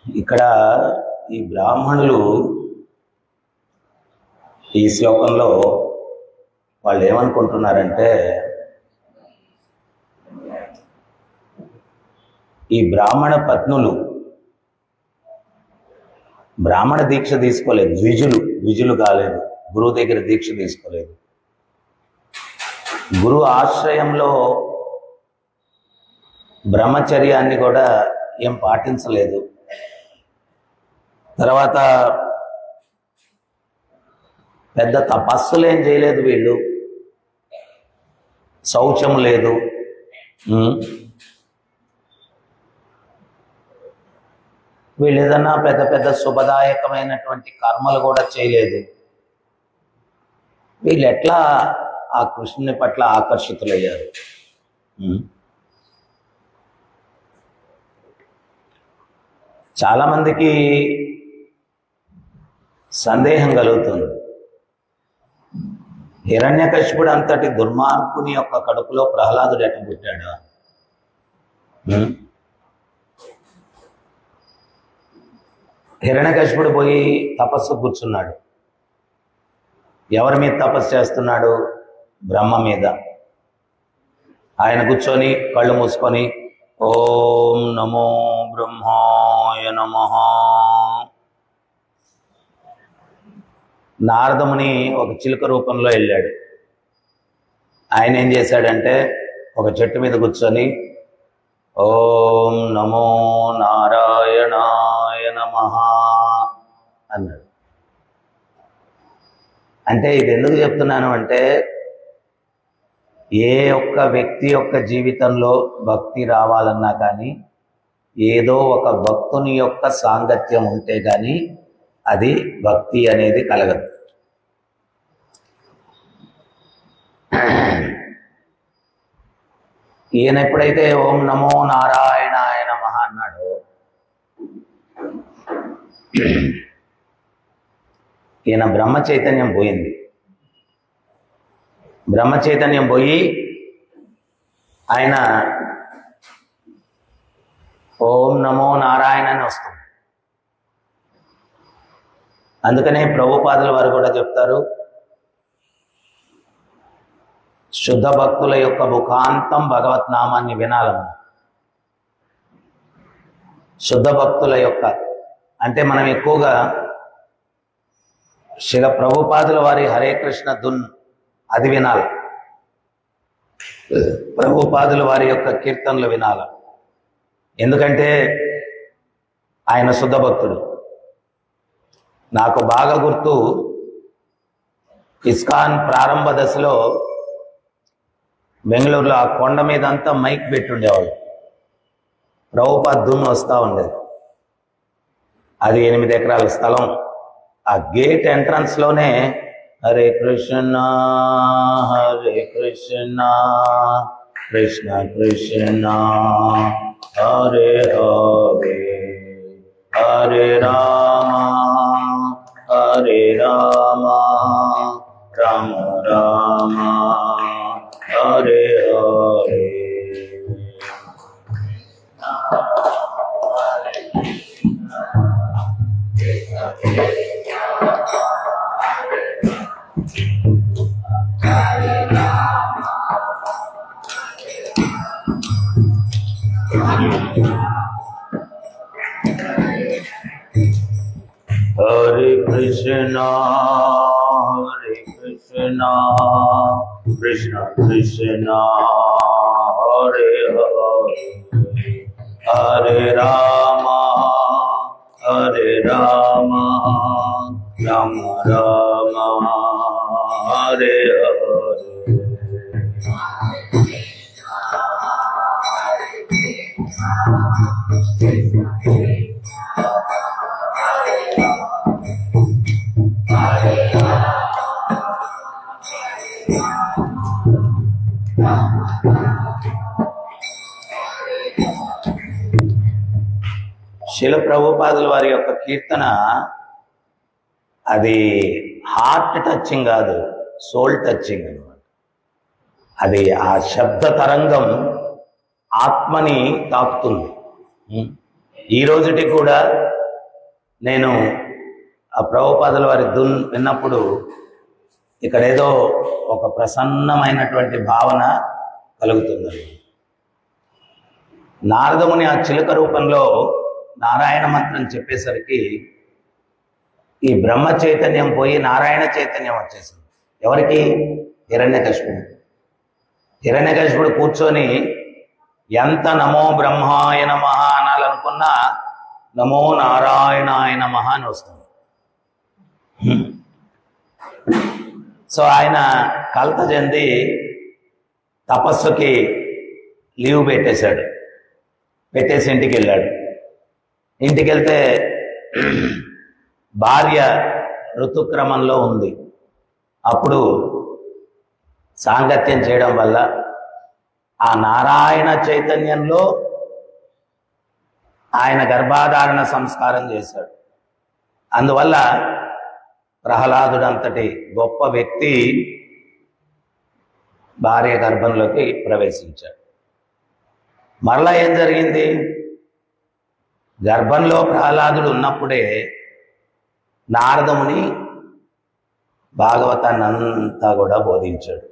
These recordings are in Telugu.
ఇక్కడ ఈ బ్రాహ్మణులు ఈ శ్లోకంలో వాళ్ళు ఏమనుకుంటున్నారంటే, ఈ బ్రాహ్మణ పత్నులు బ్రాహ్మణ దీక్ష తీసుకోలేదు, ద్విజులు కాలేదు, గురువు దగ్గర దీక్ష తీసుకోలేదు, గురువు ఆశ్రయంలో బ్రహ్మచర్యాన్ని కూడా ఏం పాటించలేదు. తర్వాత పెద్ద తపస్సులు ఏం చేయలేదు, వీళ్ళు శౌచం లేదు, వీళ్ళు ఏదన్నా పెద్ద పెద్ద శుభదాయకమైనటువంటి కర్మలు కూడా చేయలేదు. వీళ్ళు ఎట్లా ఆ కృష్ణుని పట్ల ఆకర్షితులయ్యారు? చాలామందికి సందేహం కలుగుతుంది, హిరణ్యకశిపుడు అంతటి దుర్మార్గుని యొక్క కడుపులో ప్రహ్లాదుడు ఎట్ట పుట్టాడు? హిరణ్యకశిపుడు పోయి తపస్సు కూర్చున్నాడు. ఎవరి మీద తపస్సు చేస్తున్నాడు? బ్రహ్మ మీద. ఆయన కూర్చొని కళ్ళు మూసుకొని ఓం నమో బ్రహ్మాయ నమః. నారదముని ఒక చిలుక రూపంలో వెళ్ళాడు. ఆయన ఏం చేశాడంటే ఒక చెట్టు మీద కూర్చొని ఓం నమో నారాయణాయ నమః అన్నాడు. అంటే ఇది ఎందుకు చెప్తున్నాను అంటే, ఏ ఒక్క వ్యక్తి యొక్క జీవితంలో భక్తి రావాలన్నా కానీ ఏదో ఒక భక్తుని యొక్క సాంగత్యం ఉంటే కానీ అది భక్తి అనేది కలగదు. ఈయన ఎప్పుడైతే ఓం నమో నారాయణాయ నమః అన్నాడో, ఈయన బ్రహ్మ చైతన్యం పోయింది. బ్రహ్మ చైతన్యం పోయి ఆయన ఓం నమో నారాయణ అని వస్తుంది. అందుకనే ప్రభుపాదుల వారు కూడా చెప్తారు, శుద్ధ భక్తుల యొక్క ముఖాంతం భగవత్ నామాన్ని వినాలన్న. శుద్ధ భక్తుల యొక్క అంటే మనం ఎక్కువగా శిల ప్రభుపాదుల వారి హరే కృష్ణ ధున్ అది వినాలి, ప్రభుపాదుల వారి యొక్క కీర్తనలు వినాలి. ఎందుకంటే ఆయన శుద్ధ భక్తుడు. నాకు బాగా గుర్తు, ఇస్కాన్ ప్రారంభ దశలో బెంగళూరులో ఆ కొండ మీద అంతా మైక్ పెట్టుండేవాళ్ళు. ప్రభుపాద్ ధున్ వస్తూ ఉండేది. అది 8 ఎకరాల స్థలం. ఆ గేట్ ఎంట్రన్స్ లోనే Hare Krishna Hare Krishna Krishna Krishna Hare Hare Hare Rama Hare Rama Rama Rama Hare Hare. Hare Krishna, Hare Krishna, Krishna Krishna, Hare Hare, Hare Rama, Hare Rama, Rama Rama, Hare Hare. శిల ప్రభుపాదుల వారి యొక్క కీర్తన అది హార్ట్ టచింగ్ కాదు, సోల్ టచింగ్ అనమాట. అది ఆ శబ్ద తరంగం ఆత్మని తాకుతుంది. ఈ రోజుటి కూడా నేను ఆ ప్రభుపాదుల వారి ధున్ విన్నప్పుడు ఇక్కడ ఏదో ఒక ప్రసన్నమైనటువంటి భావన కలుగుతుందండి. నారదముని ఆ చిలుక రూపంలో నారాయణ మంత్రం చెప్పేసరికి ఈ బ్రహ్మ చైతన్యం పోయి నారాయణ చైతన్యం వచ్చేసింది. ఎవరికి? హిరణ్యకశిపుడు. హిరణ్యకశిపుడు కూర్చొని ఎంత నమో బ్రహ్మాయ నమః అనాలనుకున్నా నమో నారాయణాయ నమః అని వస్తుంది. సో ఆయన కలత చెంది తపస్సుకి లీవ్ పెట్టేసి ఇంటికి వెళ్ళాడు. ఇంటికి వెళ్తే భార్య ఋతుక్రమంలో ఉంది. అప్పుడు సాంగత్యం చేయడం వల్ల ఆ నారాయణ చైతన్యంలో ఆయన గర్భాధారణ సంస్కారం చేశాడు. అందువల్ల ప్రహ్లాదుడంతటి గొప్ప వ్యక్తి భార్య గర్భంలోకి ప్రవేశించాడు. మరలా ఏం జరిగింది? గర్భంలో ప్రహ్లాదుడు ఉన్నప్పుడే నారదముని భాగవతాన్ని అంతా కూడా బోధించాడు.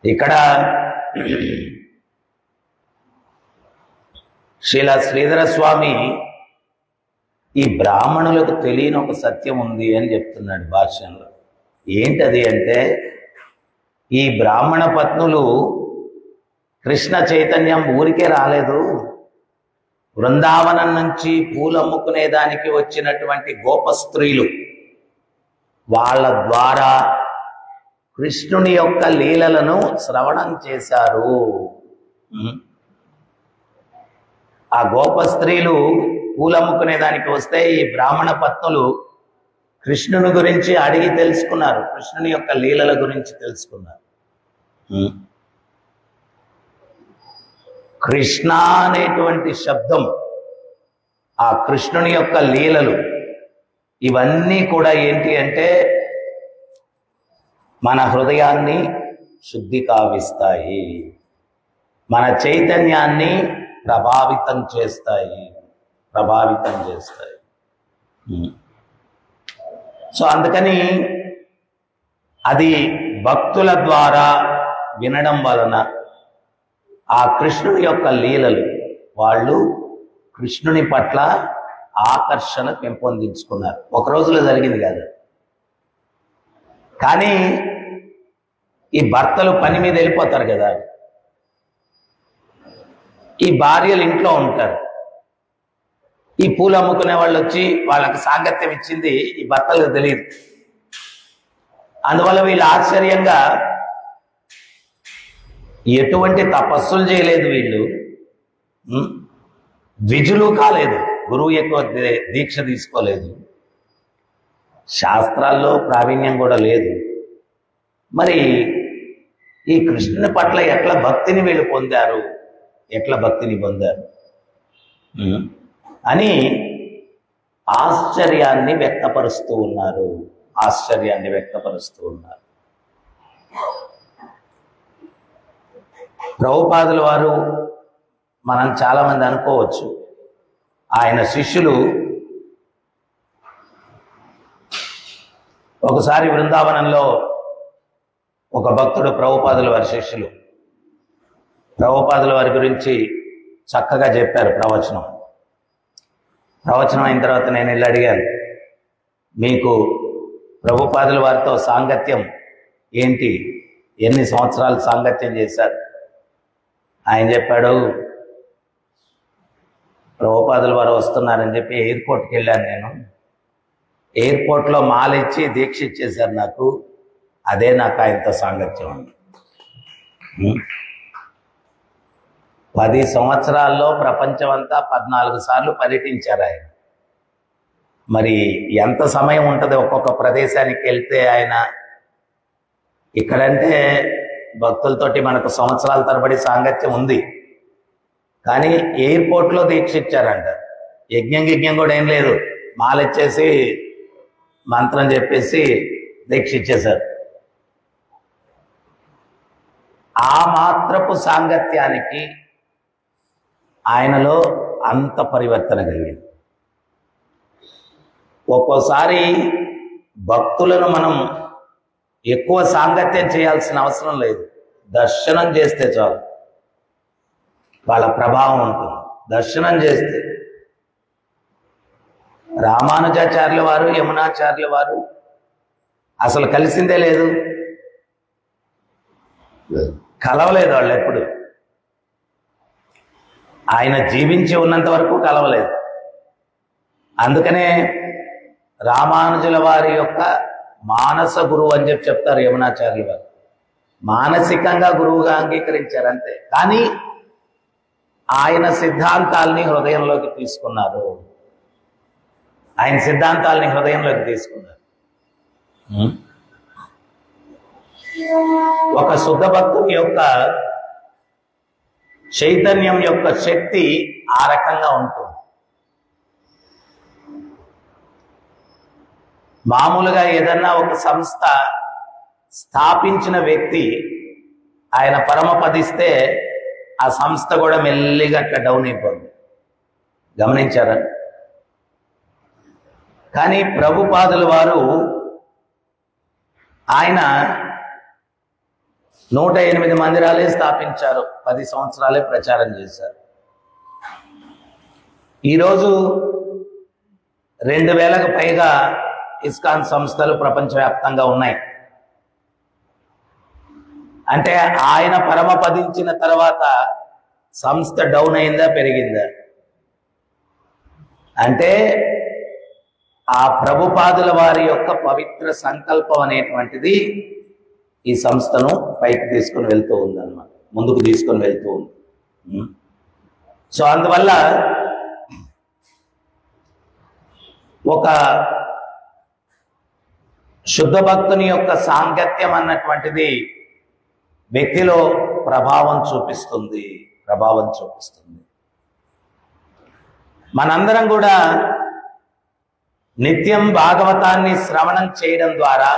ఇక్కడ శ్రీల శ్రీధర స్వామి ఈ బ్రాహ్మణులకు తెలియని ఒక సత్యం ఉంది అని చెప్తున్నాడు భాష్యంలో. ఏంటది అంటే, ఈ బ్రాహ్మణ పత్నులు కృష్ణ చైతన్యం ఊరికే రాలేదు. బృందావనం నుంచి పూలు అమ్ముకునేదానికి వచ్చినటువంటి గోప స్త్రీలు వాళ్ళ ద్వారా కృష్ణుని యొక్క లీలలను శ్రవణం చేశారు. ఆ గోప స్త్రీలు పూలమ్ముకునేదానికి వస్తే ఈ బ్రాహ్మణ పత్నులు కృష్ణుని గురించి అడిగి తెలుసుకున్నారు, కృష్ణుని యొక్క లీలల గురించి తెలుసుకున్నారు. కృష్ణ అనేటువంటి శబ్దం, ఆ కృష్ణుని యొక్క లీలలు, ఇవన్నీ కూడా ఏంటి అంటే మన హృదయాన్ని శుద్ధి కావిస్తాయి, మన చైతన్యాన్ని ప్రభావితం చేస్తాయి. సో అందుకని అది భక్తుల ద్వారా వినడం వలన ఆ కృష్ణుని యొక్క లీలలు వాళ్ళు కృష్ణుని పట్ల ఆకర్షణ పెంపొందించుకున్నారు. ఒక రోజులో జరిగింది కాదు. కానీ ఈ భర్తలు పని మీద వెళ్ళిపోతారు కదా, ఈ భార్యలు ఇంట్లో ఉంటారు. ఈ పూలు అమ్ముకునే వాళ్ళు వచ్చి వాళ్ళకి సాంగత్యం ఇచ్చింది ఈ భర్తలకు తెలియదు. అందువల్ల వీళ్ళు ఆశ్చర్యంగా ఎటువంటి తపస్సులు చేయలేదు, వీళ్ళు ద్విజులు కాలేదు, గురువు ఎక్కువ దీక్ష తీసుకోలేదు, శాస్త్రాల్లో ప్రావీణ్యం కూడా లేదు. మరి ఈ కృష్ణుని పట్ల ఎట్లా భక్తిని వీళ్ళు పొందారు అని ఆశ్చర్యాన్ని వ్యక్తపరుస్తూ ఉన్నారు. ప్రభుపాదుల వారు మనం చాలామంది అనుకోవచ్చు, ఆయన శిష్యులు ఒకసారి బృందావనంలో ఒక భక్తుడు ప్రభుపాదుల వారి శిష్యులు ప్రభుపాదుల వారి గురించి చక్కగా చెప్పారు. ప్రవచనం అయిన తర్వాత నేను వెళ్ళి అడిగాను, మీకు ప్రభుపాదుల వారితో సాంగత్యం ఏంటి, ఎన్ని సంవత్సరాలు సాంగత్యం చేశారు? ఆయన చెప్పాడు, ప్రభుపాదుల వారు వస్తున్నారని చెప్పి ఎయిర్పోర్ట్కి వెళ్ళాను. నేను ఎయిర్పోర్ట్లో మాల ఇచ్చి దీక్ష ఇచ్చేశారు నాకు, అదే నాకు ఆయనతో సాంగత్యం అండి. 10 సంవత్సరాల్లో ప్రపంచం అంతా 14 సార్లు పర్యటించారు ఆయన. మరి ఎంత సమయం ఉంటుంది ఒక్కొక్క ప్రదేశానికి వెళ్తే ఆయన? ఇక్కడంటే భక్తులతోటి మనకు సంవత్సరాల తరబడి సాంగత్యం ఉంది, కానీ ఎయిర్పోర్ట్లో దీక్ష ఇచ్చారంట. యజ్ఞం కూడా ఏం లేదు, మాలిచ్చేసి మంత్రం చెప్పేసి దీక్ష ఇచ్చేశారు. ఆ మాత్రపు సాంగత్యానికి ఆయనలో అంత పరివర్తన కలిగింది. ఒక్కోసారి భక్తులను మనం ఎక్కువ సాంగత్యం చేయాల్సిన అవసరం లేదు, దర్శనం చేస్తే చాలు వాళ్ళ ప్రభావం ఉంటుంది. దర్శనం చేస్తే రామానుజాచార్యుల వారు, యమునాచార్యుల వారు అసలు కలిసిందే లేదు, కలవలేదు వాళ్ళు ఎప్పుడు. ఆయన జీవించి ఉన్నంత వరకు కలవలేదు. అందుకనే రామానుజుల వారి యొక్క మానస గురువు అని చెప్తారు యమునాచార్యుల వారు. మానసికంగా గురువుగా అంగీకరించారు అంతే, కానీ ఆయన సిద్ధాంతాల్ని హృదయంలోకి తీసుకున్నారు. ఆయన సిద్ధాంతాల్ని హృదయంలోకి తీసుకున్నారు. ఒక శుద్ధ భక్తుని యొక్క చైతన్యం యొక్క శక్తి ఆ రకంగా ఉంటుంది. మామూలుగా ఏదన్నా ఒక సంస్థ స్థాపించిన వ్యక్తి ఆయన పరమపదిస్తే ఆ సంస్థ కూడా మెల్లిగా అట్లా డౌన్ అయిపోతుంది. గమనించారా? కానీ ప్రభుపాదుల వారు ఆయన 108 మందిరాలే స్థాపించారు, 10 సంవత్సరాలే ప్రచారం చేశారు. ఈరోజు 2000కు పైగా ఇస్కాన్ సంస్థలు ప్రపంచవ్యాప్తంగా ఉన్నాయి. అంటే ఆయన పరమపదించిన తర్వాత సంస్థ డౌన్ అయిందా, పెరిగిందా? అంటే ఆ ప్రభుపాదుల వారి యొక్క పవిత్ర సంకల్పం అనేటువంటిది ఈ సంస్థను పైకి తీసుకొని వెళ్తూ ఉంది అన్నమాట, ముందుకు తీసుకొని వెళ్తూ ఉంది. సో అందువల్ల ఒక శుద్ధ భక్తుని యొక్క సాంగత్యం అన్నటువంటిది వ్యక్తిలో ప్రభావం చూపిస్తుంది. మనందరం కూడా నిత్యం భాగవతాన్ని శ్రవణం చేయడం ద్వారా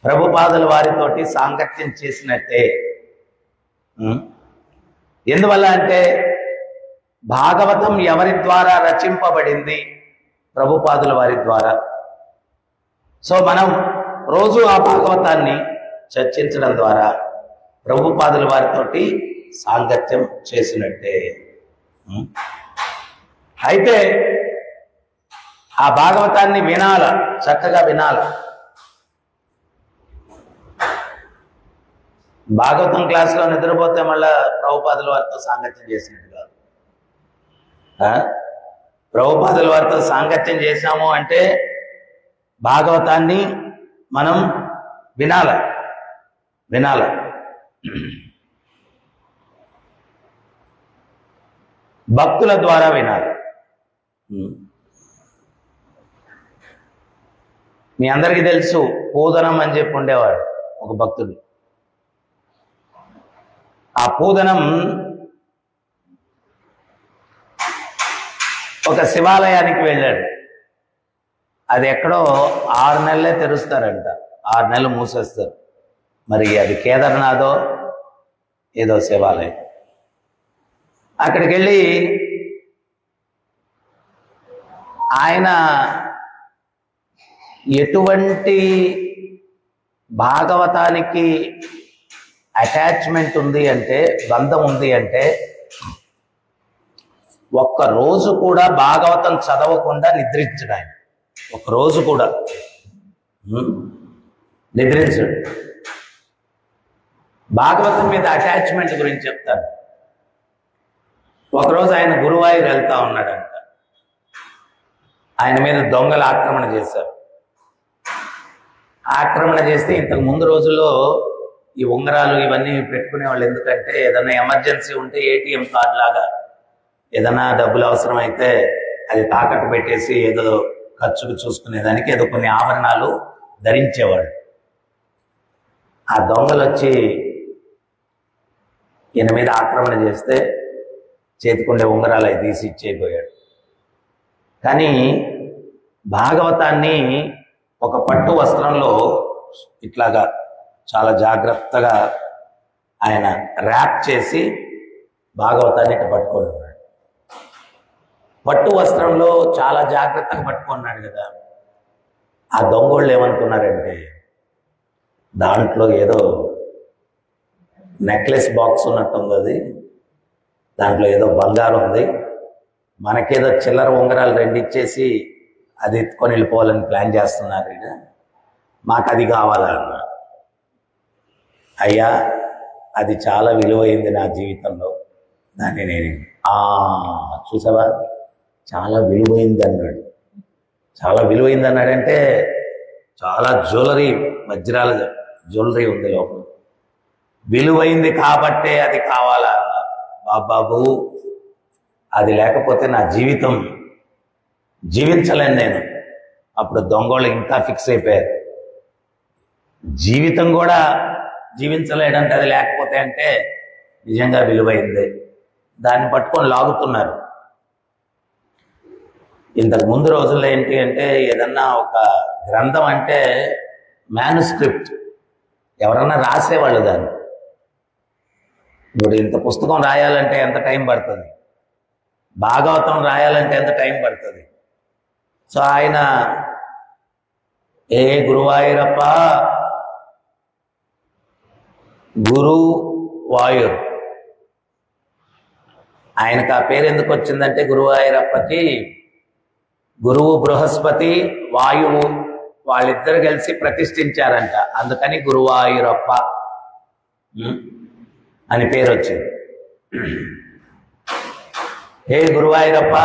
ప్రభుపాదుల వారితోటి సాంగత్యం చేసినట్టే. ఎందువల్ల అంటే భాగవతం ఎవరి ద్వారా రచింపబడింది? ప్రభుపాదుల వారి ద్వారా. సో మనం రోజు ఆ భాగవతాన్ని చర్చించడం ద్వారా ప్రభుపాదుల వారితోటి సాంగత్యం చేసినట్టే. అయితే ఆ భాగవతాన్ని వినాల, చక్కగా వినాల. భాగవతం క్లాసులో నిద్రపోతే మళ్ళా ప్రభుపాదుల వారితో సాంగత్యం చేసినట్టు కాదు. ప్రభుపాదుల వారితో సాంగత్యం చేశాము అంటే భాగవతాన్ని మనం వినాల. భక్తుల ద్వారా వినాలి. మీ అందరికీ తెలుసు, పూదనం అని చెప్పి ఉండేవాడు ఒక భక్తుడు. ఆ పూదనం ఒక శివాలయానికి వెళ్ళాడు. అది ఎక్కడో 6 నెలలే తెరుస్తారంట, 6 నెలలు మూసేస్తారు. మరి అది కేదార్నాథో ఏదో శివాలయం. అక్కడికి వెళ్ళి ఆయన ఎటువంటి భాగవతానికి అటాచ్మెంట్ ఉంది అంటే, బంధం ఉంది అంటే, ఒక్కరోజు కూడా భాగవతం చదవకుండా నిద్రించడు ఆయన. ఒక్కరోజు కూడా నిద్రించడు. భాగవతం మీద అటాచ్మెంట్ గురించి చెప్తాను. ఒకరోజు ఆయన గురువాయూర్ వెళ్తా ఉన్నాడంట. ఆయన మీద దొంగలు ఆక్రమణ చేశారు. ఆక్రమణ చేస్తే ఇంతకు ముందు రోజుల్లో ఈ ఉంగరాలు ఇవన్నీ పెట్టుకునే వాళ్ళు. ఎందుకంటే ఏదైనా ఎమర్జెన్సీ ఉంటే ఏటీఎం కార్డు లాగా ఏదైనా డబ్బులు అవసరమైతే అది తాకట్టు పెట్టేసి ఏదో ఖర్చుకు చూసుకునేదానికి ఏదో కొన్ని ఆభరణాలు ధరించేవాడు. ఆ దొంగలు వచ్చి ఈయన మీద ఆక్రమణ చేస్తే చేతికుండే ఉంగరాలు అవి తీసి ఇచ్చేయిపోయాడు. కానీ భాగవతాన్ని ఒక పట్టు వస్త్రంలో ఇట్లాగా చాలా జాగ్రత్తగా ఆయన ర్యాప్ చేసి భాగవతాన్ని ఇట్లా పట్టుకొని ఉన్నాడు. పట్టు వస్త్రంలో చాలా జాగ్రత్తగా పట్టుకున్నాడు కదా. ఆ దొంగోళ్ళు ఏమనుకున్నారంటే దాంట్లో ఏదో నెక్లెస్ బాక్స్ ఉన్నట్టుంది, అది దాంట్లో ఏదో బంగారం ఉంది, మనకేదో చిల్లర ఉంగరాలు రెండు ఇచ్చేసి అది ఎత్తుకొని వెళ్ళిపోవాలని ప్లాన్ చేస్తున్నారు, మాకు అది కావాలా అన్న. అయ్యా అది చాలా విలువైంది నా జీవితంలో, దాన్ని నేను చూసావా చాలా విలువైంది అన్నాడు. చాలా విలువైంది అన్నాడంటే చాలా జ్యువెలరీ, వజ్రాల జ్యువెలరీ ఉంది లోపల, విలువైంది కాబట్టే అది కావాలా అన్నారు. బాబు అది లేకపోతే నా జీవితం జీవించలేను నేను. అప్పుడు దొంగోళ్ళు ఇంకా ఫిక్స్ అయిపోయారు, జీవితం కూడా జీవించలేడంటే అది లేకపోతే అంటే నిజంగా విలువైంది. దాన్ని పట్టుకొని లాగుతున్నారు. ఇంతకు ముందు రోజుల్లో ఏంటి అంటే ఏదన్నా ఒక గ్రంథం అంటే మ్యానుస్క్రిప్ట్ ఎవరన్నా రాసేవాళ్ళు దాన్ని. ఇప్పుడు ఇంత పుస్తకం రాయాలంటే ఎంత టైం పడుతుంది, భాగవతం రాయాలంటే ఎంత టైం పడుతుంది. సో ఆయన ఏ గురువాయూరప్ప గురువాయూర్, ఆయనకు ఆ పేరు ఎందుకు వచ్చిందంటే గురువాయూరప్పకి గురువు బృహస్పతి వాయువు వాళ్ళిద్దరు కలిసి ప్రతిష్ఠించారంట, అందుకని గురువాయూరప్ప అని పేరు వచ్చింది. హే గురువాయూరప్ప,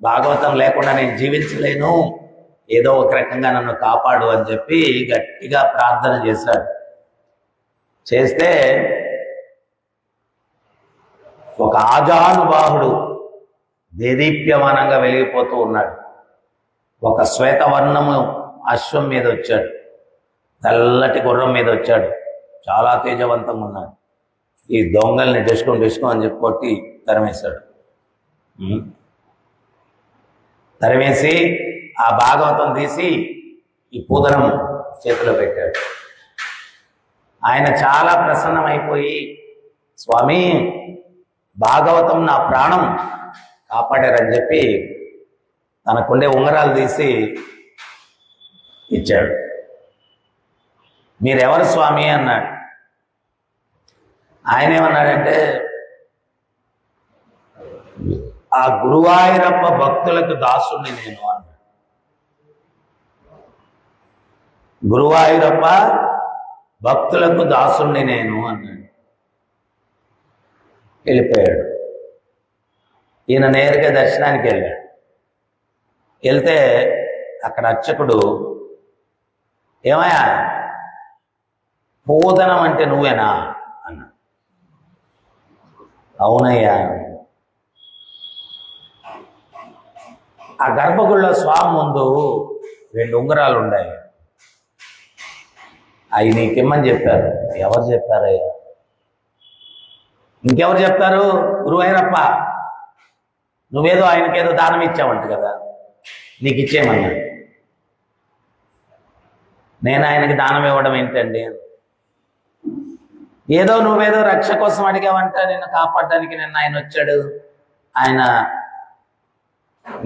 భాగవతం లేకుండా నేను జీవించలేను, ఏదో ఒక రకంగా నన్ను కాపాడు అని చెప్పి గట్టిగా ప్రార్థన చేశాడు. చేస్తే ఒక ఆజానుబాహుడు దేదీప్యమానంగా వెలిగిపోతూ ఉన్నాడు. ఒక శ్వేతవర్ణము అశ్వం మీద వచ్చాడు, తెల్లటి గుర్రం మీద వచ్చాడు, చాలా తేజవంతంగా ఉన్నాడు. ఈ దొంగల్ని డిస్కో అని చెప్పి కొట్టి తరిమేశాడు. తరిమేసి ఆ భాగవతం తీసి ఈ పూదనం చేతిలో పెట్టాడు. ఆయన చాలా ప్రసన్నమైపోయి, స్వామి భాగవతం నా ప్రాణం కాపాడారని చెప్పి తనకుండే ఉంగరాలు తీసి ఇచ్చాడు. మీరెవరు స్వామి అన్నాడు. ఆయన ఏమన్నాడంటే ఆ గురువాయూరప్ప భక్తులకు దాసుని నేను అన్నాడు. గురువాయూరప్ప భక్తులకు దాసుని నేను అన్నాడు. వెళ్ళిపోయాడు. ఈయన నేరుగా దర్శనానికి వెళ్ళాడు. వెళ్తే అక్కడ అర్చకుడు, ఏమయ్యా పూదనం అంటే నువ్వేనా అన్నాడు. అవునయ్యా. ఆ గర్భగుడిలో స్వామి ముందు 2 ఉంగరాలు ఉన్నాయి, అవి నీకిమ్మని చెప్పారు. ఎవరు చెప్పారయ్యా? ఇంకెవరు చెప్తారు? గురువాయూరప్ప, నువ్వేదో ఆయనకేదో దానం ఇచ్చావంట కదా, నీకు ఇచ్చేయమన్నాడు. నేను ఆయనకి దానం ఇవ్వడం ఏంటండి? ఏదో నువ్వేదో రక్ష కోసం అడిగావంట, నిన్ను కాపాడడానికి నిన్న ఆయన వచ్చాడు.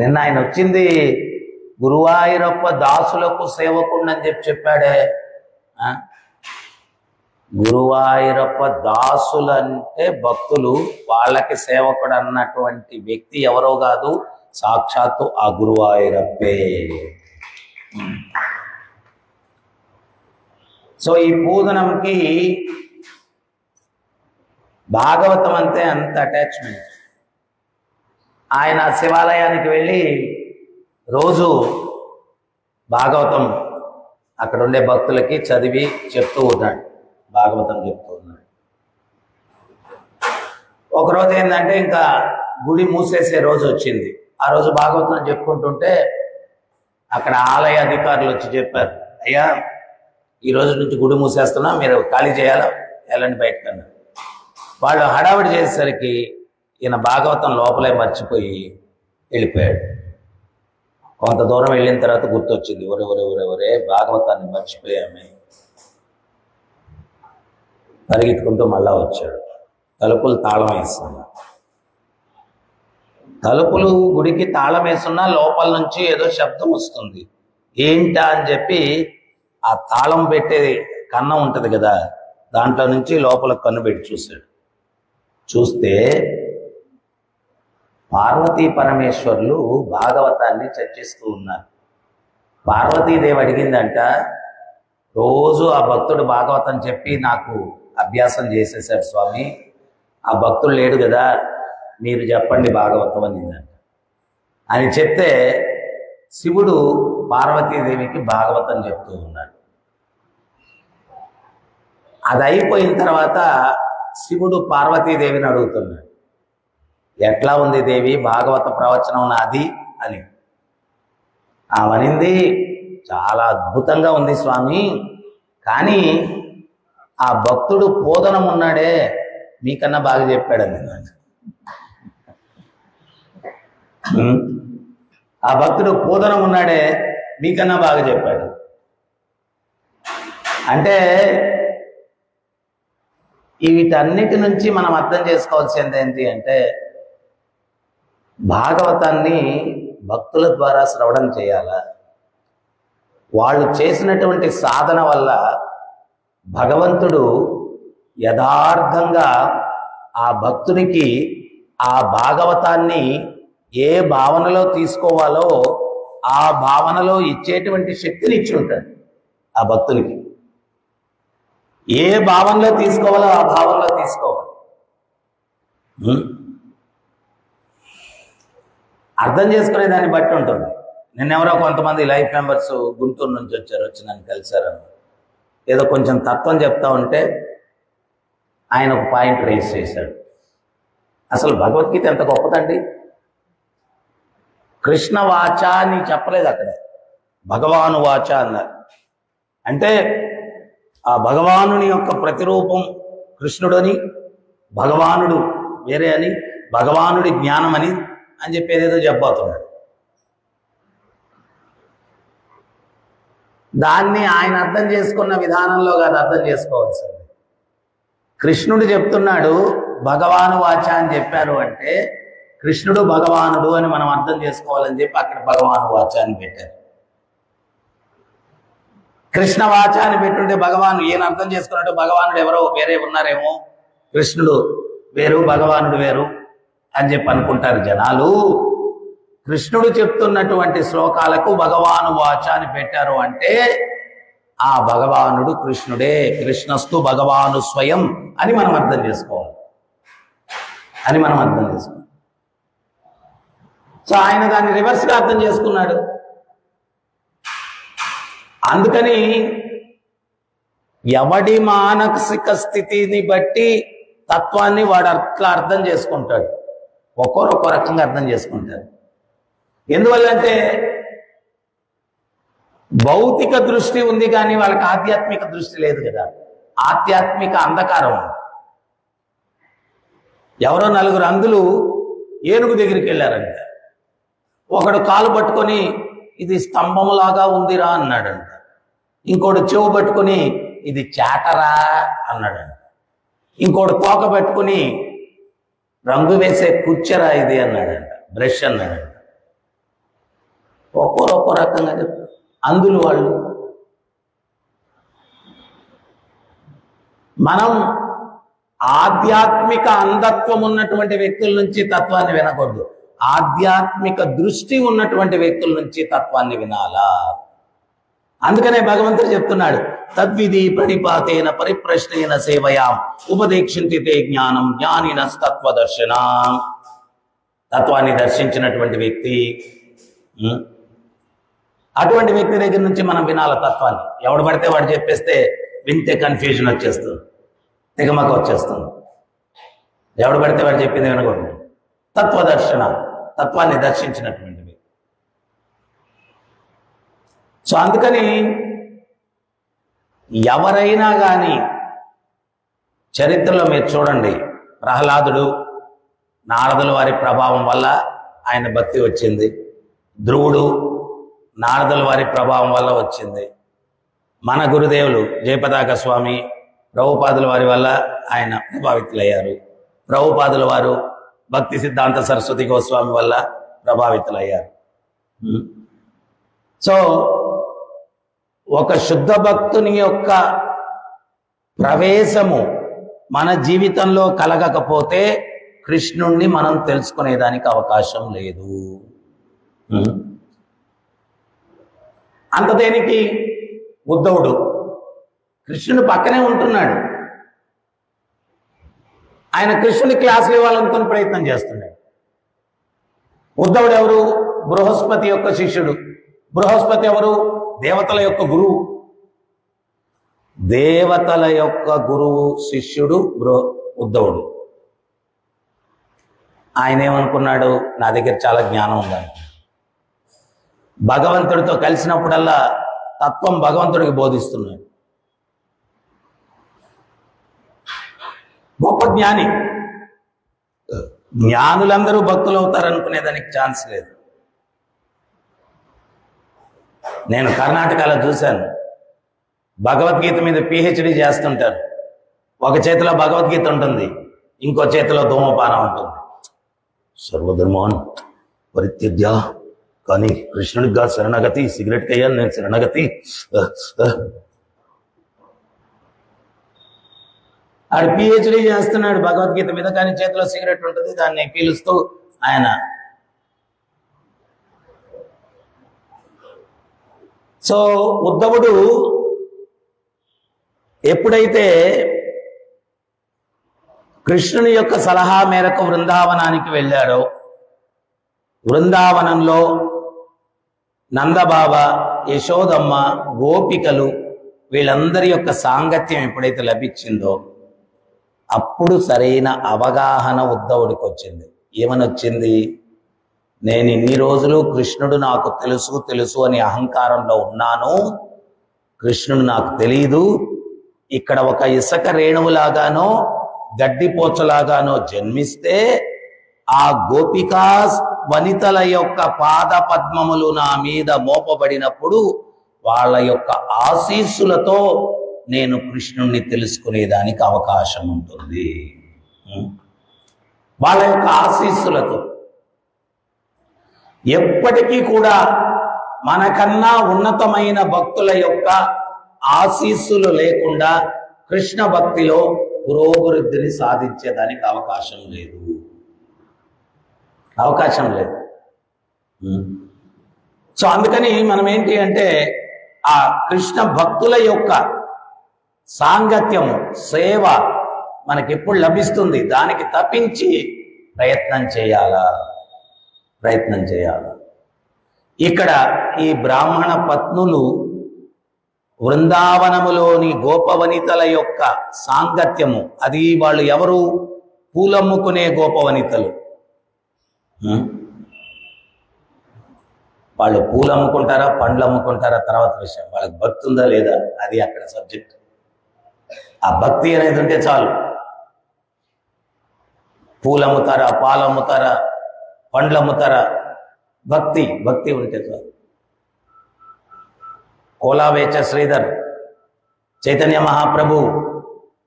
నిన్న ఆయన వచ్చింది గురువాయూరప్ప దాసులకు సేవకుడు అని చెప్పాడే. గురువాయూరప్ప దాసులంటే భక్తులు, వాళ్ళకి సేవకుడు అన్నటువంటి వ్యక్తి ఎవరో కాదు, సాక్షాత్తు ఆ గురువాయూరప్పే. సో ఈ పూదనంకి భాగవతం అంతే అంత అటాచ్మెంట్. ఆయన శివాలయానికి వెళ్ళి రోజు భాగవతం అక్కడ ఉండే భక్తులకి చదివి చెప్తూ ఉన్నాడు, భాగవతం చెప్తూ ఉన్నాడు. ఒకరోజు ఏంటంటే ఇంకా గుడి మూసేసే రోజు వచ్చింది. ఆ రోజు భాగవతం చెప్పుకుంటుంటే అక్కడ ఆలయ అధికారులు వచ్చి చెప్పారు, అయ్యా ఈ రోజు నుంచి గుడి మూసేస్తున్నా, మీరు ఖాళీ చేయాలా, వెళ్ళండి బయటకన్నా. వాళ్ళు హడావిడి చేసేసరికి ఈయన భాగవతం లోపలే మర్చిపోయి వెళ్ళిపోయాడు. కొంత దూరం వెళ్ళిన తర్వాత గుర్తొచ్చింది, ఒరే భాగవతాన్ని మర్చిపోయామే. పరిగెత్తుకుంటూ మళ్ళా వచ్చాడు. తలుపులు తాళం వేస్తున్నా. తలుపులు గుడికి తాళం వేస్తున్నా లోపల నుంచి ఏదో శబ్దం వస్తుంది. ఏంటా అని చెప్పి ఆ తాళం పెట్టేది కన్నం ఉంటుంది కదా, దాంట్లో నుంచి లోపల కన్ను పెట్టి చూశాడు. చూస్తే పార్వతీ పరమేశ్వర్లు భాగవతాన్ని చర్చిస్తూ ఉన్నారు. పార్వతీదేవి అడిగిందంట, రోజు ఆ భక్తుడు భాగవతం చెప్పి నాకు అభ్యాసం చేసేసాడు స్వామి, ఆ భక్తుడు లేడు కదా, మీరు చెప్పండి భాగవతం అనిందంట. అని చెప్తే శివుడు పార్వతీదేవికి భాగవతం చెప్తూ ఉన్నాడు. అది అయిపోయిన తర్వాత శివుడు పార్వతీదేవిని అడుగుతున్నాడు, ఎట్లా ఉంది దేవి భాగవత ప్రవచనం నాది అని. ఆమెనింది, చాలా అద్భుతంగా ఉంది స్వామి, కానీ ఆ భక్తుడు పోదనం ఉన్నాడే మీకన్నా బాగా చెప్పాడని. ఆ భక్తుడు పోదనం ఉన్నాడే మీకన్నా బాగా చెప్పాడు. అంటే వీటన్నిటి నుంచి మనం అర్థం చేసుకోవాల్సింది ఏంటి అంటే, భాగవతాన్ని భక్తుల ద్వారా శ్రవణం చేయాలా, వాళ్ళు చేసినటువంటి సాధన వల్ల భగవంతుడు యథార్థంగా ఆ భక్తునికి ఆ భాగవతాన్ని ఏ భావనలో తీసుకోవాలో ఆ భావనలో ఇచ్చేటువంటి శక్తిని ఇచ్చి ఉంటాడు. ఆ భక్తునికి ఏ భావనలో తీసుకోవాలో ఆ భావనలో తీసుకోవాలి. అర్థం చేసుకునే దాన్ని బట్టి ఉంటుంది. నిన్నెవరో కొంతమంది లైఫ్ మెంబర్స్ గుంటూరు నుంచి వచ్చి నన్ను కలిశారన్న, ఏదో కొంచెం తత్వం చెప్తా ఉంటే ఆయన ఒక పాయింట్ రేస్ చేశాడు. అసలు భగవద్గీత ఎంత గొప్పదండి. కృష్ణ వాచ అని చెప్పలేదు అక్కడ, భగవాను వాచ అన్నారు. అంటే ఆ భగవానుని యొక్క ప్రతిరూపం కృష్ణుడని, భగవానుడు వేరే అని, భగవానుడి జ్ఞానం అని చెప్పేది ఏదో చెప్పబోతున్నాడు. దాన్ని ఆయన అర్థం చేసుకున్న విధానంలో కాదు అర్థం చేసుకోవాల్సింది. కృష్ణుడు చెప్తున్నాడు భగవాను వాచ అని చెప్పారు అంటే కృష్ణుడు భగవానుడు అని మనం అర్థం చేసుకోవాలని చెప్పి అక్కడ భగవాను వాచ అని పెట్టారు. కృష్ణ వాచ అని పెట్టుంటే భగవాను ఈయన అర్థం చేసుకున్నట్టు భగవానుడు ఎవరో వేరే ఉన్నారేమో, కృష్ణుడు వేరు భగవానుడు వేరు అని చెప్పి అనుకుంటారు జనాలు. కృష్ణుడు చెప్తున్నటువంటి శ్లోకాలకు భగవాను వాచ అని పెట్టారు అంటే ఆ భగవానుడు కృష్ణుడే, కృష్ణస్తు భగవాను స్వయం అని మనం అర్థం చేసుకోవాలి. సో ఆయన దాన్ని రివర్స్గా అర్థం చేసుకున్నాడు. అందుకని ఎవడి మానసిక స్థితిని బట్టి తత్వాన్ని వాడు అట్లా అర్థం చేసుకుంటాడు. ఒక్కొరు ఒక్కో రకంగా అర్థం చేసుకుంటారు. ఎందువల్లంటే భౌతిక దృష్టి ఉంది కానీ వాళ్ళకి ఆధ్యాత్మిక దృష్టి లేదు కదా. ఆధ్యాత్మిక అంధకారం ఉంది. ఎవరో నలుగురు అంధులు ఏనుగు దగ్గరికి వెళ్ళారంట. ఒకడు కాలు పట్టుకొని ఇది స్తంభములాగా ఉందిరా అన్నాడంట. ఇంకోడు చెవు పట్టుకుని ఇది చాటరా అన్నాడంట. ఇంకోడు తోక పెట్టుకుని రంగు వేసే కుర్చరా ఇది అన్నాడంట, బ్రష్ అన్నాడంట. ఒక్కో రకంగా చెప్తారు అందులు వాళ్ళు. మనం ఆధ్యాత్మిక అంధత్వం ఉన్నటువంటి వ్యక్తుల నుంచి తత్వాన్ని వినకూడదు, ఆధ్యాత్మిక దృష్టి ఉన్నటువంటి వ్యక్తుల నుంచి తత్వాన్ని వినాలా. అందుకనే భగవంతుడు చెప్తున్నాడు, తద్విధి ప్రణిపాతేన పరిప్రశ్నేన సేవయాం ఉపదేక్షింతి తే జ్ఞానం జ్ఞానినస్తత్వదర్శన. తత్వాన్ని దర్శించినటువంటి వ్యక్తి, అటువంటి వ్యక్తి దగ్గర నుంచి మనం వినాల తత్వాన్ని. ఎవడు పడితే వాడు చెప్పేస్తే వింటే కన్ఫ్యూజన్ వచ్చేస్తుంది, తిగమక వచ్చేస్తుంది. ఎవడు పడితే వాడు చెప్పింది వినకూడదు. తత్వదర్శన, తత్వాన్ని దర్శించినటువంటి వ్యక్తి. సో అందుకని ఎవరైనా కానీ చరిత్రలో మీరు చూడండి, ప్రహ్లాదుడు నారదుల వారి ప్రభావం వల్ల ఆయన భక్తి వచ్చింది. ధ్రువుడు నారదుల వారి ప్రభావం వల్ల వచ్చింది. మన గురుదేవులు జయపతాక స్వామి ప్రభుపాదుల వారి వల్ల ఆయన ప్రభావితులయ్యారు. ప్రభుపాదుల వారు భక్తి సిద్ధాంత సరస్వతి గోస్వామి వల్ల ప్రభావితులయ్యారు. సో ఒక శుద్ధ భక్తుని యొక్క ప్రవేశము మన జీవితంలో కలగకపోతే కృష్ణుణ్ణి మనం తెలుసుకునేదానికి అవకాశం లేదు. అంత దేనికి ఉద్ధవుడు కృష్ణుని పక్కనే ఉంటున్నాడు, ఆయన కృష్ణుని క్లాసులు ఇవ్వాలనుకుని ప్రయత్నం చేస్తున్నాడు. ఉద్ధవుడు ఎవరు? బృహస్పతి యొక్క శిష్యుడు. బృహస్పతి ఎవరు? దేవతల యొక్క గురువు. దేవతల యొక్క గురువు శిష్యుడు ఉద్ధవుడు. ఆయన ఏమనుకున్నాడు? నా దగ్గర చాలా జ్ఞానం ఉందని. భగవంతుడితో కలిసినప్పుడల్లా తత్వం భగవంతుడికి బోధిస్తున్నాడు. గొప్ప జ్ఞాని. జ్ఞానులందరూ భక్తులు అవుతారనుకునే దానికి ఛాన్స్ లేదు. నేను కర్ణాటకలో చూశాను, భగవద్గీత మీద పిహెచ్డి చేస్తుంటారు. ఒక చేతిలో భగవద్గీత ఉంటుంది, ఇంకో చేతిలో ధూమపానం ఉంటుంది. సర్వధర్మాన్ పరిత్యజ్య, కానీ కృష్ణుడిగా శరణగతి. సిగరెట్ అయ్యాను నేను శరణగతి. ఆడు పిహెచ్డి చేస్తున్నాడు భగవద్గీత మీద, కానీ చేతిలో సిగరెట్ ఉంటుంది, దాన్ని పీలుస్తూ ఆయన. సో ఉద్ధవుడు ఎప్పుడైతే కృష్ణుని యొక్క సలహా మేరకు బృందావనానికి వెళ్ళాడో, బృందావనంలో నందబాబా, యశోదమ్మ, గోపికలు వీళ్ళందరి యొక్క సాంగత్యం ఎప్పుడైతే లభించిందో అప్పుడు సరైన అవగాహన ఉద్ధవుడికి వచ్చింది. ఏమని వచ్చింది? నేను ఇన్ని రోజులు కృష్ణుడు నాకు తెలుసు తెలుసు అని అహంకారంలో ఉన్నాను, కృష్ణుడు నాకు తెలియదు. ఇక్కడ ఒక ఇసుక రేణువులాగానో గడ్డిపోచలాగానో జన్మిస్తే ఆ గోపికా వనితల యొక్క పాద పద్మములు నా మీద మోపబడినప్పుడు వాళ్ళ యొక్క ఆశీస్సులతో నేను కృష్ణుణ్ణి తెలుసుకునేదానికి అవకాశం ఉంటుంది. వాళ్ళ యొక్క ఆశీస్సులతో. ఎప్పటికీ కూడా మనకన్నా ఉన్నతమైన భక్తుల యొక్క ఆశీస్సులు లేకుండా కృష్ణ భక్తిలో పురోభివృద్ధిని సాధించేదానికి అవకాశం లేదు. అవకాశం లేదు. సో అందుకని మనం ఏంటి అంటే ఆ కృష్ణ భక్తుల యొక్క సాంగత్యము, సేవ మనకెప్పుడు లభిస్తుంది? దానికి తప్పించి ప్రయత్నం చేయాలా? ప్రయత్నం చేయాలా? ఇక్కడ ఈ బ్రాహ్మణ పత్నులు వృందావనములోని గోపవనితల యొక్క సాంగత్యము, అది వాళ్ళు ఎవరు? పూలమ్ముకునే గోపవనితలు. వాళ్ళు పూలు అమ్ముకుంటారా, పండ్లు అమ్ముకుంటారా తర్వాత విషయం. వాళ్ళకి భక్తి ఉందా లేదా అది అక్కడ సబ్జెక్ట్. ఆ భక్తి అనేది ఉంటే చాలు. పూలు అమ్ముతారా, పాలు అమ్ముతారా, పండ్లు అమ్ముతారా, భక్తి భక్తి ఉంటే చాలు. కోలావేచ శ్రీధర్ చైతన్య మహాప్రభు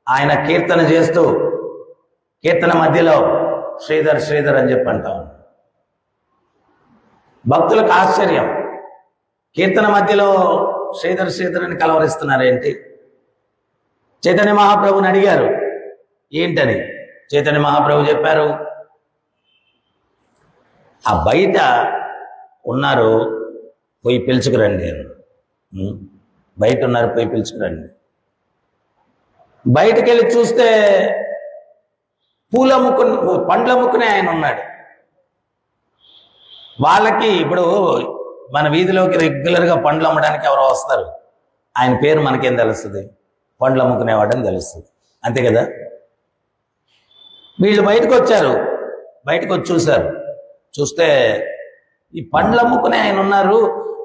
ఆయన కీర్తన చేస్తూ కీర్తన మధ్యలో శ్రీధర్ శ్రీధర్ అని చెప్పి అంటాం. భక్తులకు ఆశ్చర్యం, కీర్తన మధ్యలో శ్రీధర్ శ్రీధర్ అని కలవరిస్తున్నారేంటి? చైతన్య మహాప్రభుని అడిగారు ఏంటని. చైతన్య మహాప్రభు చెప్పారు, ఆ బయట ఉన్నారు, పోయి పిలుచుకురండి. బయట ఉన్నారు, పోయి పిలుచుకురండి. బయటకు వెళ్ళి చూస్తే పూలు అమ్ముకుని పండ్లు అమ్ముకునే ఆయన ఉన్నాడు. వాళ్ళకి ఇప్పుడు మన వీధిలోకి రెగ్యులర్గా పండ్లు అమ్మడానికి ఎవరో వస్తారు, ఆయన పేరు మనకేం తెలుస్తుంది? పండ్లు అమ్ముకునేవాడని తెలుస్తుంది, అంతే కదా. వీళ్ళు బయటకు వచ్చారు, బయటకు వచ్చి చూశారు. చూస్తే ఈ పండ్లు అమ్ముకునే ఆయన ఉన్నారు,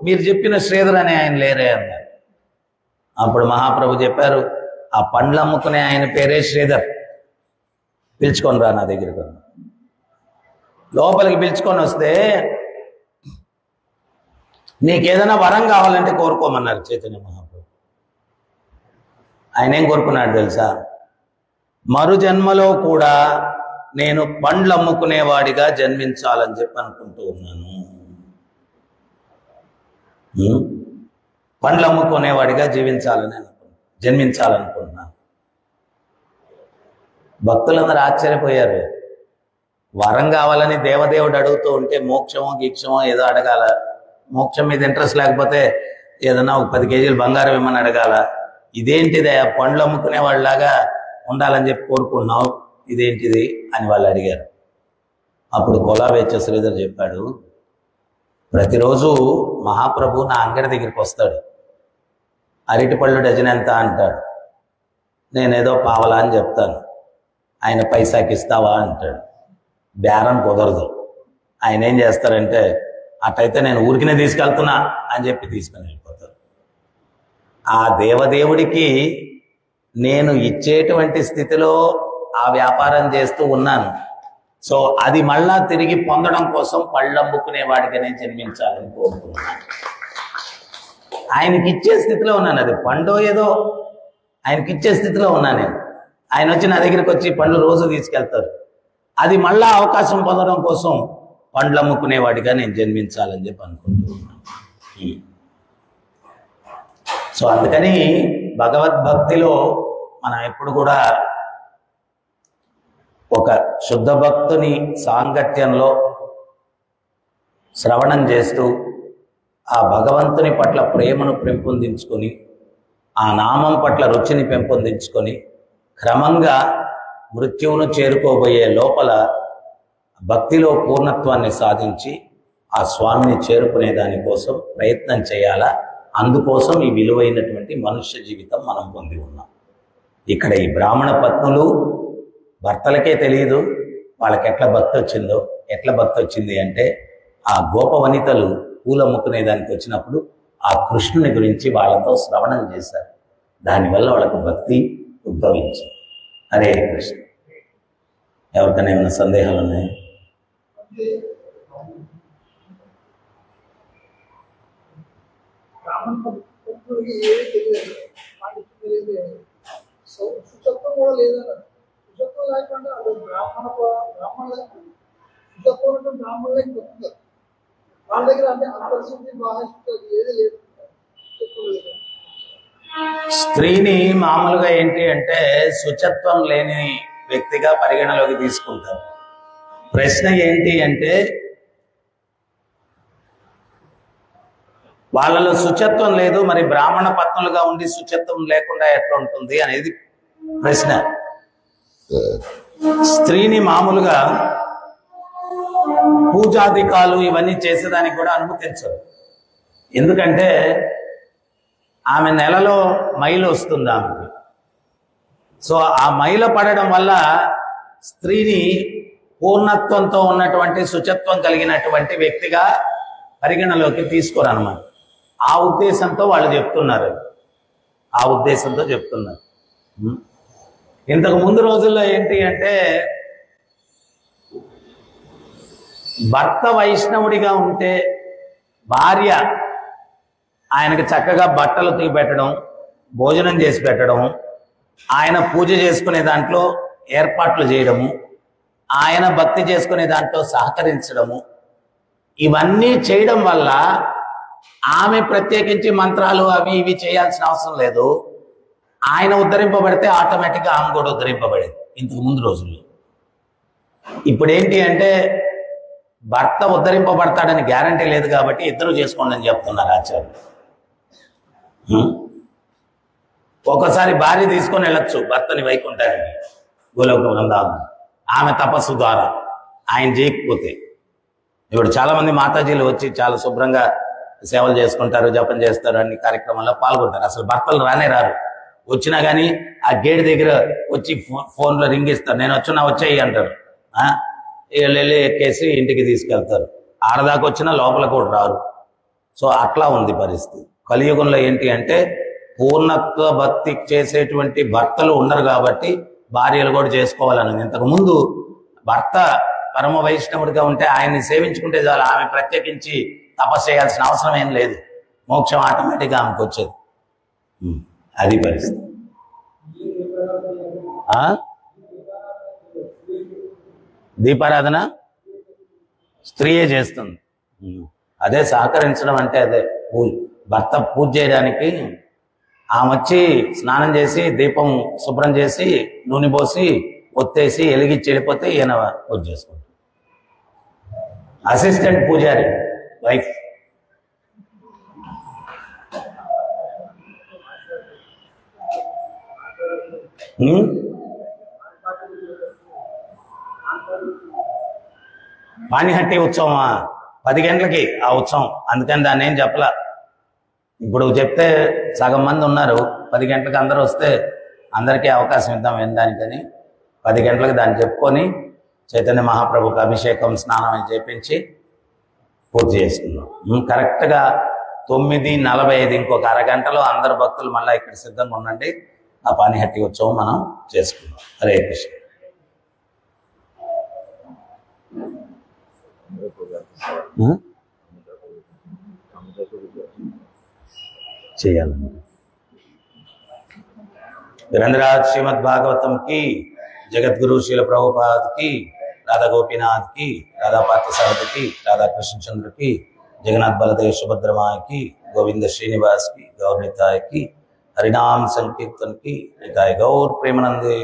మీరు చెప్పిన శ్రీధర్ అనే ఆయన లేరే అన్నారు. అప్పుడు మహాప్రభు చెప్పారు, ఆ పండ్లు అమ్ముకునే ఆయన పేరే శ్రీధర్, పిలుచుకొని రా నా దగ్గరకు. లోపలికి పిలుచుకొని వస్తే నీకేదైనా వరం కావాలంటే కోరుకోమన్నారు చైతన్య మహాప్రభు. ఆయన ఏం కోరుకున్నాడు తెలుసా? మరు జన్మలో కూడా నేను పండ్లు అమ్ముకునేవాడిగా జన్మించాలని చెప్పి అనుకుంటూ ఉన్నాను. పండ్లు అమ్ముకునేవాడిగా జన్మించాలనుకుంటున్నాను. భక్తులందరూ ఆశ్చర్యపోయారు. వరం కావాలని దేవదేవుడు అడుగుతూ ఉంటే మోక్షమో గీక్షమో ఏదో అడగాల. మోక్షం మీద ఇంట్రెస్ట్ లేకపోతే ఏదన్నా ఒక 10 కేజీలు బంగారం ఇమ్మని అడగాల. ఇదేంటిది పండ్లు అమ్ముకునే వాళ్ళలాగా ఉండాలని చెప్పి కోరుకున్నావు, ఇదేంటిది అని వాళ్ళు అడిగారు. అప్పుడు కొలావేచ శ్రీధర్ చెప్పాడు, ప్రతిరోజు మహాప్రభు నా అంగడి దగ్గరికి వస్తాడు. అరటిపళ్ళు డజన్ ఎంత అంటాడు. నేనేదో పావలా అని చెప్తాను. ఆయన పైసాకి ఇస్తావా అంటాడు. బేరం కుదరదు. ఆయన ఏం చేస్తారంటే, అటైతే నేను ఊరికినే తీసుకెళ్తున్నా అని చెప్పి తీసుకుని వెళ్ళిపోతారు. ఆ దేవదేవుడికి నేను ఇచ్చేటువంటి స్థితిలో ఆ వ్యాపారం చేస్తూ ఉన్నాను. సో అది మళ్ళా తిరిగి పొందడం కోసం పళ్ళమ్ముకునేవాడిగానే జన్మించాలని కోరుకున్నాను. ఆయనకి ఇచ్చే స్థితిలో ఉన్నాను. అది పండో ఏదో ఆయనకి ఇచ్చే స్థితిలో ఉన్నాను నేను. ఆయన వచ్చి నా దగ్గరికి వచ్చి పండ్లు రోజు తీసుకెళ్తారు. అది మళ్ళా అవకాశం పొందడం కోసం పండ్లు అమ్ముకునేవాడిగా నేను జన్మించాలని చెప్పి అనుకుంటూ ఉన్నాను. సో అందుకని భగవద్భక్తిలో మనం ఎప్పుడు కూడా ఒక శుద్ధ భక్తుని సాంగత్యంలో శ్రవణం చేస్తూ ఆ భగవంతుని పట్ల ప్రేమను పెంపొందించుకొని, ఆ నామం పట్ల రుచిని పెంపొందించుకొని, క్రమంగా మృత్యువును చేరుకోబోయే లోపల భక్తిలో పూర్ణత్వాన్ని సాధించి ఆ స్వామిని చేరుకునే దానికోసం ప్రయత్నం చేయాలా. అందుకోసం ఈ విలువైనటువంటి మనుష్య జీవితం మనం పొంది ఉన్నాం. ఇక్కడ ఈ బ్రాహ్మణ పత్నులు భర్తలకే తెలియదు వాళ్ళకి ఎట్లా భక్తి వచ్చిందో. ఎట్లా భక్తి వచ్చింది అంటే, ఆ గోప వనితలు పూలు అమ్ముకునే దానికి వచ్చినప్పుడు ఆ కృష్ణుని గురించి వాళ్ళతో శ్రవణం చేశారు. దానివల్ల వాళ్ళకు భక్తి ఉద్భవించింది. హరే కృష్ణ. ఎవరికైనా ఏమైనా సందేహాలు ఉన్నాయి? స్త్రీని మామూలుగా ఏంటి అంటే శుచత్వం లేని వ్యక్తిగా పరిగణలోకి తీసుకుంటారు. ప్రశ్న ఏంటి అంటే, వాళ్ళలో శుచత్వం లేదు, మరి బ్రాహ్మణ పత్నులుగా ఉండి శుచత్వం లేకుండా ఎట్లా ఉంటుంది అనేది ప్రశ్న. స్త్రీని మామూలుగా పూజాధికాలు ఇవన్నీ చేసేదానికి కూడా అనుమతించరు. ఎందుకంటే ఆమె నెలలో మైలు వస్తుంది ఆమెకి. సో ఆ మైల పడడం వల్ల స్త్రీని పూర్ణత్వంతో ఉన్నటువంటి శుచత్వం కలిగినటువంటి వ్యక్తిగా పరిగణలోకి తీసుకోరన్నమాట. ఆ ఉద్దేశంతో వాళ్ళు చెప్తున్నారు. ఆ ఉద్దేశంతో చెప్తున్నారు. ఇంతకు ముందు రోజుల్లో ఏంటి అంటే, భర్త వైష్ణవుడిగా ఉంటే భార్య ఆయనకు చక్కగా బట్టలు ఉతికి పెట్టడం, భోజనం చేసి పెట్టడం, ఆయన పూజ చేసుకునే దాంట్లో ఏర్పాట్లు చేయడము, ఆయన భక్తి చేసుకునే దాంట్లో సహకరించడము, ఇవన్నీ చేయడం వల్ల ఆమె ప్రత్యేకించి మంత్రాలు అవి ఇవి చేయాల్సిన అవసరం లేదు. ఆయన ఉద్ధరింపబడితే ఆటోమేటిక్గా ఆమె కూడా ఉద్ధరింపబడేది ఇంతకు ముందు రోజుల్లో. ఇప్పుడు ఏంటి అంటే, భర్త ఉద్ధరింపబడతాడని గ్యారంటీ లేదు కాబట్టి ఇద్దరు చేసుకోండి అని చెప్తున్నారు ఆచార్యులు. ఒకసారి భార్య తీసుకొని వెళ్ళొచ్చు భర్తని వైకుంఠానికి, గోలోక బృందావనం, ఆమె తపస్సు ద్వారా. ఆయన చేయకపోతే, ఇప్పుడు చాలా మంది మాతాజీలు వచ్చి చాలా శుభ్రంగా సేవలు చేసుకుంటారు, జపం చేస్తారు, అన్ని కార్యక్రమాల్లో పాల్గొంటారు. అసలు భర్తలు రానే రారు. వచ్చినా కానీ ఆ గేట్ దగ్గర వచ్చి ఫోన్లో రింగ్ ఇస్తారు, నేను వచ్చినా వచ్చాయి అంటారు. వీళ్ళు వెళ్ళి ఎక్కేసి ఇంటికి తీసుకెళ్తారు. ఆడదాకా వచ్చినా లోపల కూడా రారు. సో అట్లా ఉంది పరిస్థితి. కలియుగంలో ఏంటి అంటే, పూర్ణత్వ భక్తి చేసేటువంటి భర్తలు ఉండరు కాబట్టి భార్యలు కూడా చేసుకోవాలని. ఇంతకు ముందు భర్త పరమ వైష్ణవుడిగా ఉంటే ఆయన్ని సేవించుకుంటే చాలు, ఆమె ప్రత్యేకించి తపస్సు చేయాల్సిన అవసరం ఏం లేదు, మోక్షం ఆటోమేటిక్గా ఆమెకు వచ్చేది. అది పరిస్థితి. దీపారాధన స్త్రీయే చేస్తుంది. అదే సహకరించడం అంటే అదే. భర్త పూజ చేయడానికి ఆమె వచ్చి స్నానం చేసి దీపం శుభ్రం చేసి నూనె పోసి ఒత్తేసి వెలిగించి వెళ్ళిపోతే ఈయన పూజ చేసుకుంటాడు. అసిస్టెంట్ పూజారి వైఫ్. పానిహట్టి ఉత్సవమా? 10 గంటలకి ఆ ఉత్సవం. అందుకని దాన్ని ఏం చెప్పలా. ఇప్పుడు చెప్తే సగం మంది ఉన్నారు, 10 గంటలకు అందరూ వస్తే అందరికీ అవకాశం ఇద్దాం వినడానికని 10 గంటలకు దాన్ని చెప్పుకొని చైతన్య మహాప్రభుకి అభిషేకం స్నానం చేపించి పూర్తి చేసుకున్నాం. కరెక్ట్గా 9:45 ఇంకొక అరగంటలో అందరు భక్తులు మళ్ళీ ఇక్కడ సిద్ధంగా ఉండండి. ఆ పానిహట్టి ఉత్సవం మనం చేసుకున్నాం. హరే కృష్ణ. చేయాలండి. గ్రంథరాజ్ శ్రీమద్ భాగవతం కి, జగద్గురు శ్రీల ప్రభుపాద్ కి, రాధా గోపీనాథ్ की, राधा पार्थसारथी की, राधा कृष्ण चंद्र की, जगन्नाथ बलदेव सुभद्रमाय की, गोविंद श्रीनिवास की, गौर निताय की, हरिनाम संकीर्तन की, निताय गौर प्रेमानंदे।